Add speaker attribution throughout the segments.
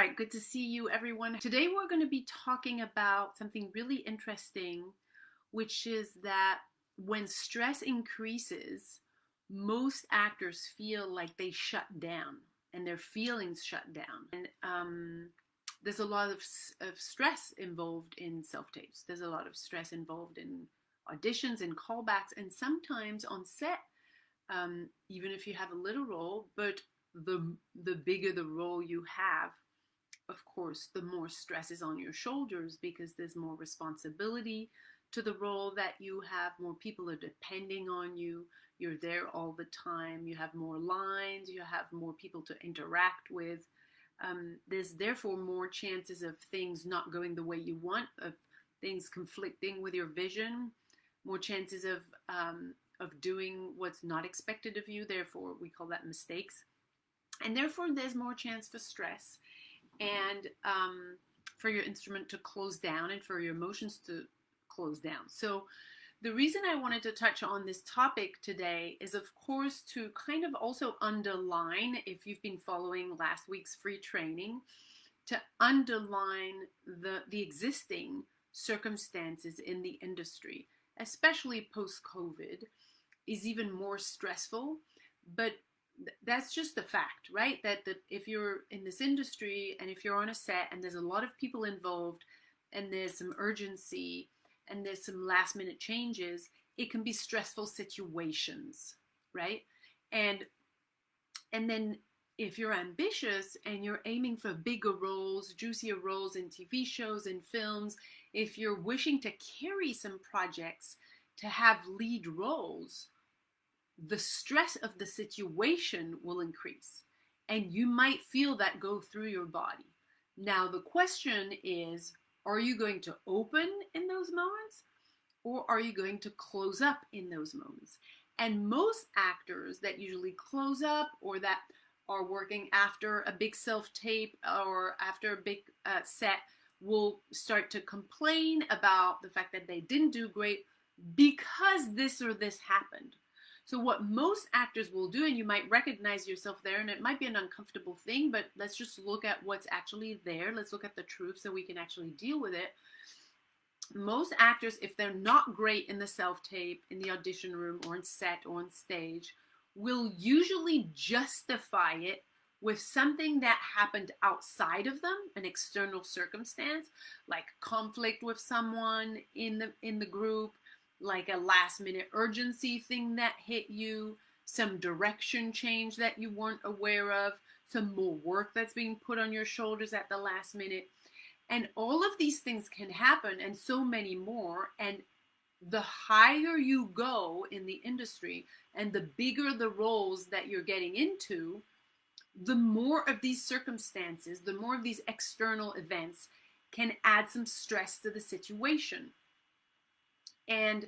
Speaker 1: right, good to see you, everyone. Today we're going to be talking about something really interesting, which is that when stress increases, most actors feel like they shut down and their feelings shut down. And there's a lot of stress involved in self-tapes. There's a lot of stress involved in auditions and callbacks, and sometimes on set, even if you have a little role, but the bigger the role you have, of course, the more stress is on your shoulders because there's more responsibility to the role that you have. More people are depending on you. You're there all the time. You have more lines. You have more people to interact with. There's therefore more chances of things not going the way you want, of things conflicting with your vision, more chances of doing what's not expected of you. Therefore, we call that mistakes. And therefore, there's more chance for stress and for your instrument to close down and for your emotions to close down. So the reason I wanted to touch on this topic today is, of course, to kind of also underline, if you've been following last week's free training, to underline the existing circumstances in the industry, especially post-COVID, is even more stressful. But that's just the fact, right? That if you're in this industry and if you're on a set and there's a lot of people involved and there's some urgency and there's some last minute changes, it can be stressful situations, right? And then if you're ambitious and you're aiming for bigger roles, juicier roles in TV shows and films, if you're wishing to carry some projects to have lead roles, the stress of the situation will increase, and you might feel that go through your body. Now, the question is, are you going to open in those moments, or are you going to close up in those moments? And most actors that usually close up, or that are working after a big self-tape or after a big set, will start to complain about the fact that they didn't do great because this or this happened. So what most actors will do, and you might recognize yourself there, and it might be an uncomfortable thing, but let's just look at what's actually there. Let's look at the truth so we can actually deal with it. Most actors, if they're not great in the self-tape, in the audition room, or on set, or on stage, will usually justify it with something that happened outside of them, an external circumstance, like conflict with someone in the group, like a last minute urgency thing that hit you, some direction change that you weren't aware of, some more work that's being put on your shoulders at the last minute. And all of these things can happen, and so many more. And the higher you go in the industry and the bigger the roles that you're getting into, the more of these circumstances, the more of these external events can add some stress to the situation. And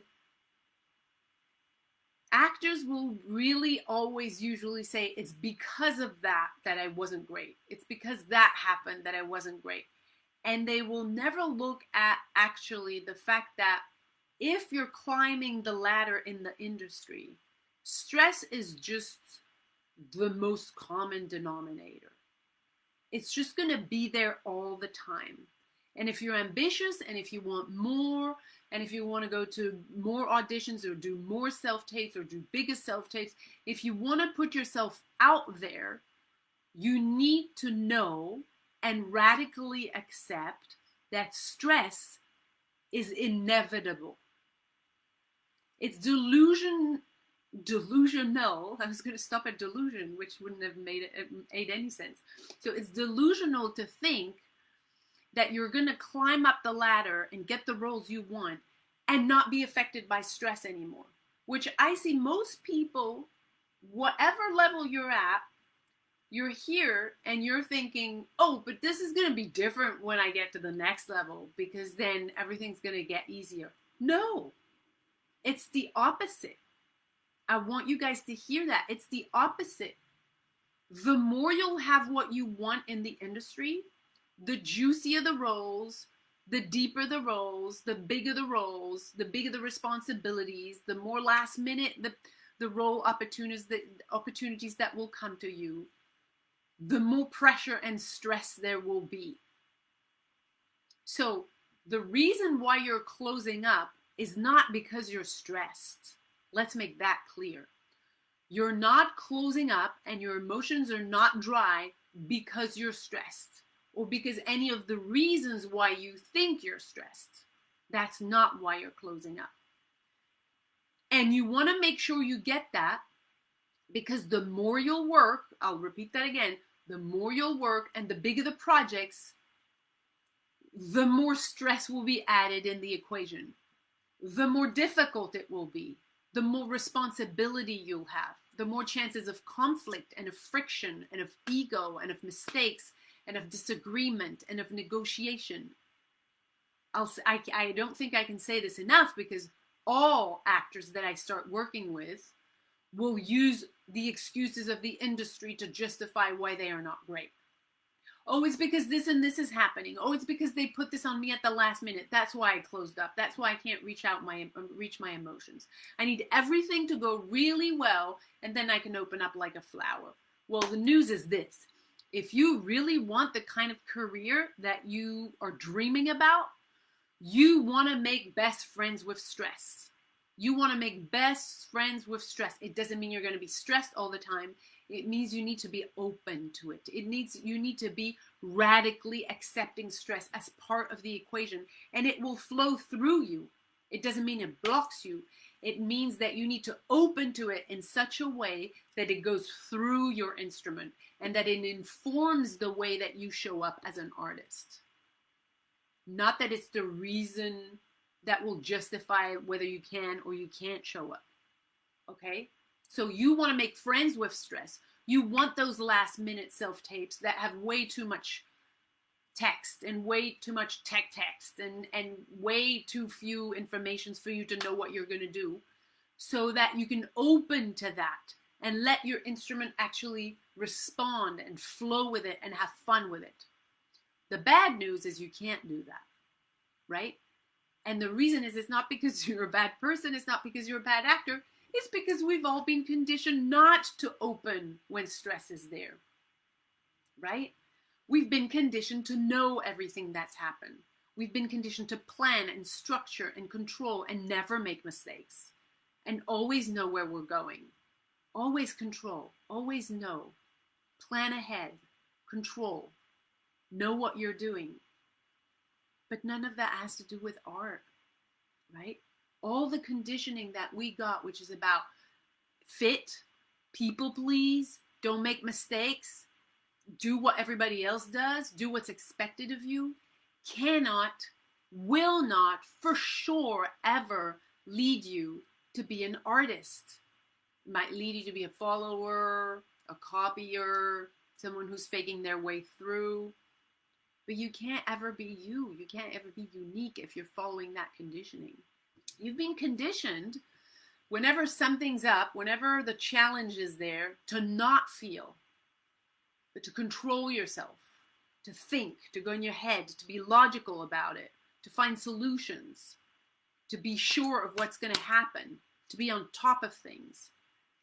Speaker 1: actors will really always usually say, it's because of that I wasn't great. It's because that happened that I wasn't great. And they will never look at actually the fact that if you're climbing the ladder in the industry, stress is just the most common denominator. It's just going to be there all the time. And if you're ambitious, and if you want more, and if you want to go to more auditions or do more self-tapes or do bigger self-tapes, if you want to put yourself out there, you need to know and radically accept that stress is inevitable. It's delusional. I was going to stop at delusion, which wouldn't have made any sense. So it's delusional to think that you're going to climb up the ladder and get the roles you want and not be affected by stress anymore. Which I see most people, whatever level you're at, you're here and you're thinking, oh, but this is going to be different when I get to the next level because then everything's going to get easier. No, it's the opposite. I want you guys to hear that. It's the opposite. The more you'll have what you want in the industry, the juicier the roles, the deeper the roles, the bigger the roles, the bigger the responsibilities, the more last minute the role opportunities that will come to you. the more pressure and stress there will be. So the reason why you're closing up is not because you're stressed. Let's make that clear. You're not closing up and your emotions are not dry because you're stressed or because any of the reasons why you think you're stressed. That's not why you're closing up. And you want to make sure you get that, because the more you'll work, I'll repeat that again, the more you'll work and the bigger the projects, the more stress will be added in the equation. The more difficult it will be, the more responsibility you'll have, the more chances of conflict and of friction and of ego and of mistakes and of disagreement and of negotiation. I don't think I can say this enough, because all actors that I start working with will use the excuses of the industry to justify why they are not great. Oh, it's because this and this is happening. Oh, it's because they put this on me at the last minute. That's why I closed up. That's why I can't reach my emotions. I need everything to go really well, and then I can open up like a flower. Well, the news is this. If you really want the kind of career that you are dreaming about, you want to make best friends with stress. You want to make best friends with stress. It doesn't mean you're going to be stressed all the time. It means you need to be open to it. You need to be radically accepting stress as part of the equation, and it will flow through you. It doesn't mean it blocks you. It means that you need to open to it in such a way that it goes through your instrument and that it informs the way that you show up as an artist. Not that it's the reason that will justify whether you can or you can't show up. Okay? So you want to make friends with stress. You want those last minute self-tapes that have way too much text and way too much text and way too few informations for you to know what you're going to do, so that you can open to that and let your instrument actually respond and flow with it and have fun with it. The bad news is you can't do that, right? And the reason is, it's not because you're a bad person, it's not because you're a bad actor, it's because we've all been conditioned not to open when stress is there, right? We've been conditioned to know everything that's happened. We've been conditioned to plan and structure and control and never make mistakes and always know where we're going. Always control, always know, plan ahead, control, know what you're doing. But none of that has to do with art, right? All the conditioning that we got, which is about fit, people please, don't make mistakes, do what everybody else does, do what's expected of you, cannot, will not, for sure, ever lead you to be an artist. It might lead you to be a follower, a copier, someone who's faking their way through. But you can't ever be you. You can't ever be unique if you're following that conditioning. You've been conditioned, whenever something's up, whenever the challenge is there, to not feel, but to control yourself, to think, to go in your head, to be logical about it, to find solutions, to be sure of what's going to happen, to be on top of things.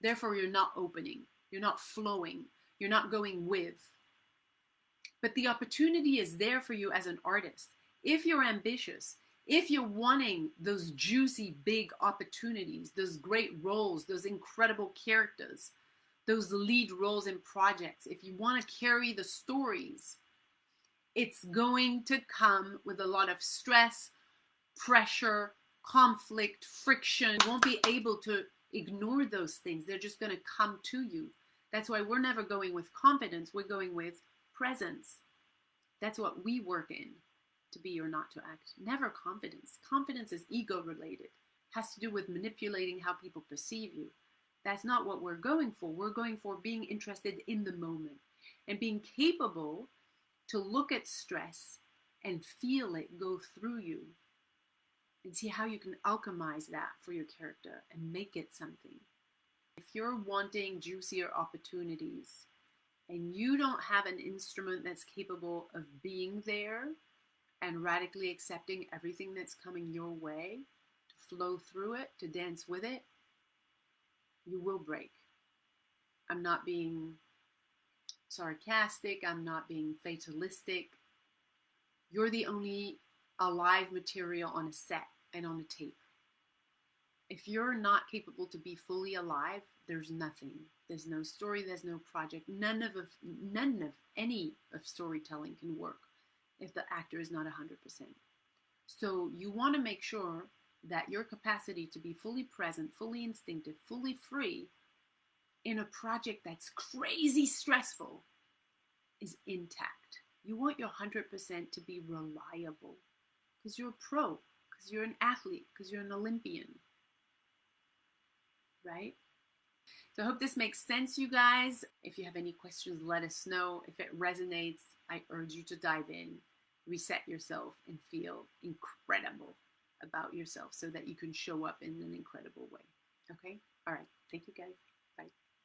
Speaker 1: Therefore, you're not opening, you're not flowing, you're not going with. But the opportunity is there for you as an artist. If you're ambitious, if you're wanting those juicy, big opportunities, those great roles, those incredible characters, those lead roles in projects, if you want to carry the stories, it's going to come with a lot of stress, pressure, conflict, friction. You won't be able to ignore those things. They're just going to come to you. That's why we're never going with confidence. We're going with presence. That's what we work in, to be or not to act. Never confidence. Confidence is ego related. Has to do with manipulating how people perceive you. That's not what we're going for. We're going for being interested in the moment and being capable to look at stress and feel it go through you and see how you can alchemize that for your character and make it something. If you're wanting juicier opportunities and you don't have an instrument that's capable of being there and radically accepting everything that's coming your way, to flow through it, to dance with it, you will break. I'm not being sarcastic, I'm not being fatalistic. You're the only alive material on a set and on a tape. If you're not capable to be fully alive, there's nothing. There's no story, there's no project. None of any of storytelling can work if the actor is not 100%. So you want to make sure that your capacity to be fully present, fully instinctive, fully free in a project that's crazy stressful is intact. You want your 100% to be reliable because you're a pro, because you're an athlete, because you're an Olympian, right? So I hope this makes sense, you guys. If you have any questions, let us know. If it resonates, I urge you to dive in, reset yourself, and feel incredible about yourself so that you can show up in an incredible way. Okay? All right. Thank you, guys.